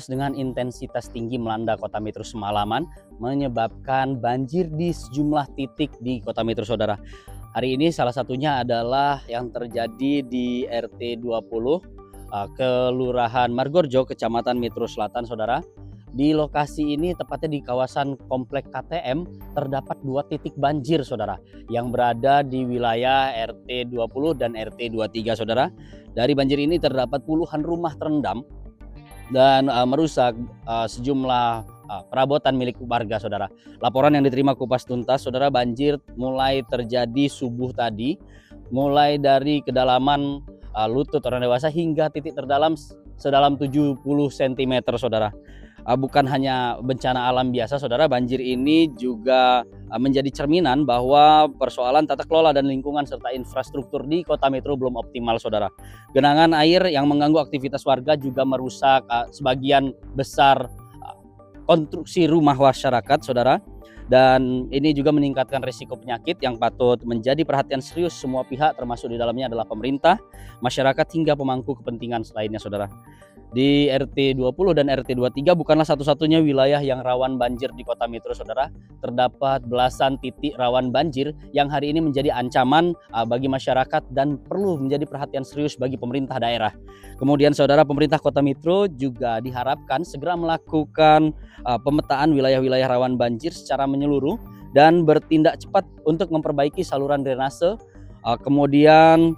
deras dengan intensitas tinggi melanda Kota Metro semalaman, menyebabkan banjir di sejumlah titik di Kota Metro, saudara. Hari ini salah satunya adalah yang terjadi di RT 20, Kelurahan Margorjo, Kecamatan Metro Selatan, saudara. Di lokasi ini, tepatnya di kawasan Komplek KTM, terdapat 2 titik banjir, saudara, yang berada di wilayah RT 20 dan RT 23, saudara. Dari banjir ini terdapat puluhan rumah terendam dan merusak sejumlah perabotan milik warga, saudara. Laporan yang diterima Kupas Tuntas, saudara, banjir mulai terjadi subuh tadi, mulai dari kedalaman lutut orang dewasa hingga titik terdalam sedalam 70 cm, saudara. Bukan hanya bencana alam biasa, saudara, banjir ini juga menjadi cerminan bahwa persoalan tata kelola dan lingkungan serta infrastruktur di Kota Metro belum optimal, saudara. Genangan air yang mengganggu aktivitas warga juga merusak sebagian besar konstruksi rumah masyarakat, saudara. Dan ini juga meningkatkan risiko penyakit yang patut menjadi perhatian serius semua pihak, termasuk di dalamnya adalah pemerintah, masyarakat, hingga pemangku kepentingan lainnya, saudara. Di RT 20 dan RT 23 bukanlah satu-satunya wilayah yang rawan banjir di Kota Metro, saudara. Terdapat belasan titik rawan banjir yang hari ini menjadi ancaman bagi masyarakat dan perlu menjadi perhatian serius bagi pemerintah daerah. Kemudian, saudara, pemerintah Kota Metro juga diharapkan segera melakukan pemetaan wilayah-wilayah rawan banjir secara menyeluruh dan bertindak cepat untuk memperbaiki saluran drainase, kemudian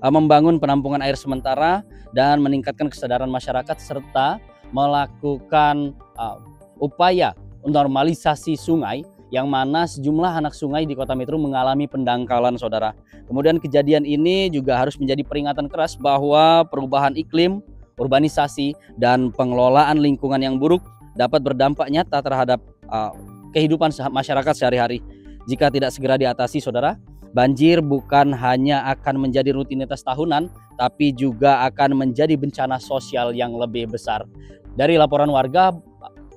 membangun penampungan air sementara dan meningkatkan kesadaran masyarakat serta melakukan upaya normalisasi sungai, yang mana sejumlah anak sungai di Kota Metro mengalami pendangkalan, saudara. Kemudian kejadian ini juga harus menjadi peringatan keras bahwa perubahan iklim, urbanisasi, dan pengelolaan lingkungan yang buruk dapat berdampak nyata terhadap kehidupan masyarakat sehari-hari. Jika tidak segera diatasi, saudara, banjir bukan hanya akan menjadi rutinitas tahunan, tapi juga akan menjadi bencana sosial yang lebih besar. Dari laporan warga,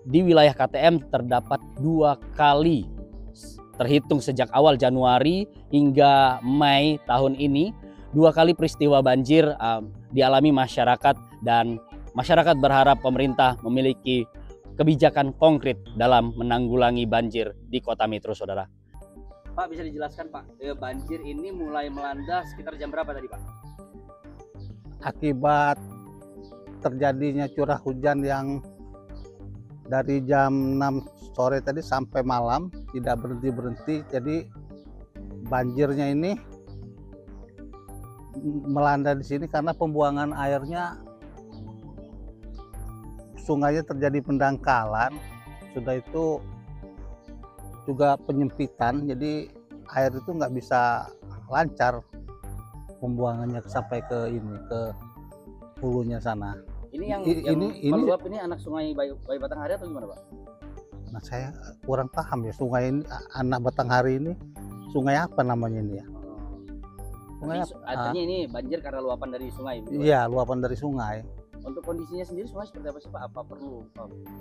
di wilayah KTM terdapat 2 kali terhitung sejak awal Januari hingga Mei tahun ini, 2 kali peristiwa banjir dialami masyarakat, dan masyarakat berharap pemerintah memiliki kebijakan konkret dalam menanggulangi banjir di Kota Metro, saudara. Pak, bisa dijelaskan, Pak, banjir ini mulai melanda sekitar jam berapa tadi, Pak? Akibat terjadinya curah hujan yang dari jam 6 sore tadi sampai malam tidak berhenti-berhenti, jadi banjirnya ini melanda di sini karena pembuangan airnya, sungainya terjadi pendangkalan, sudah itu juga penyempitan, jadi air itu nggak bisa lancar pembuangannya sampai ke hulunya sana. Ini yang meluap ini anak sungai Bayu Batanghari atau gimana, Pak? Nah, saya kurang paham ya, sungai ini anak Batanghari ini sungai apa namanya ini ya? Sungai artinya ini banjir karena luapan dari sungai? Iya, luapan dari sungai. Untuk kondisinya sendiri sungai seperti apa sih, Pak? Apa perlu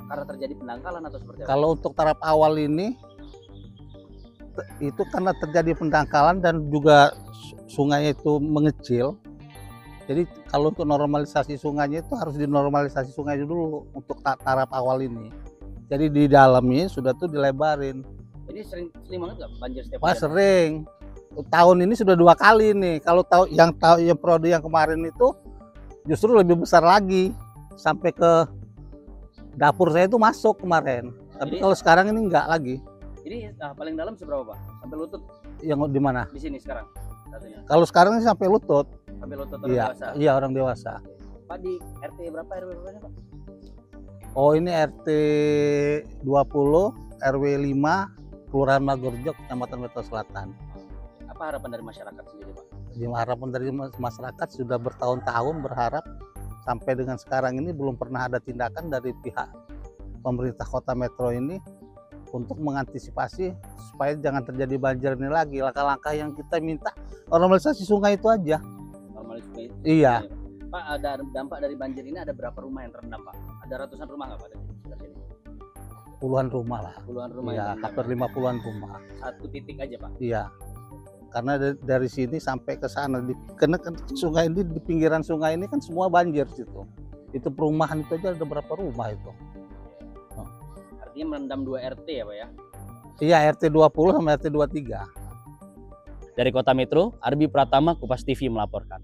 karena terjadi pendangkalan atau seperti apa? Kalau untuk tahap awal ini itu karena terjadi pendangkalan dan juga sungai itu mengecil. Jadi kalau untuk normalisasi sungainya itu harus dinormalisasi sungai dulu untuk tahap awal ini. Jadi di dalamnya sudah tuh dilebarin. Ini sering banget nggak banjir setiap Wah, hari? sering. Tahun ini sudah 2 kali nih. Kalau yang periode yang kemarin itu justru lebih besar lagi, sampai ke dapur saya itu masuk kemarin. Tapi kalau sekarang ini enggak lagi. Ini paling dalam seberapa, Pak? Sampai lutut? Yang di mana? Di sini sekarang katanya. Kalau sekarang ini sampai lutut. Sampai lutut orang dewasa? Iya, orang dewasa. Pak, di RT berapa, RW berapa, Pak? Oh, ini RT 20, RW 5, Kelurahan Margorjo, Kecamatan Metro Selatan. Apa harapan dari masyarakat sendiri, Pak? Harapan dari masyarakat sudah bertahun-tahun berharap, sampai dengan sekarang ini belum pernah ada tindakan dari pihak pemerintah Kota Metro ini untuk mengantisipasi supaya jangan terjadi banjir ini lagi. Langkah-langkah yang kita minta normalisasi sungai itu aja. Normalisasi. Iya. Pak, ada dampak dari banjir ini, ada berapa rumah yang terendam, Pak? Ada ratusan rumah nggak, Pak, di sekitar sini? Puluhan rumah lah. Puluhan rumah. Iya, hampir 50-an rumah. Satu titik aja, Pak? Iya. Karena dari sini sampai ke sana, karena sungai ini, di pinggiran sungai ini kan semua banjir situ. Itu perumahan itu aja ada berapa rumah itu. Artinya merendam 2 RT ya Pak ya? Iya, RT 20 sama RT 23. Dari Kota Metro, Arbi Pratama, Kupas TV melaporkan.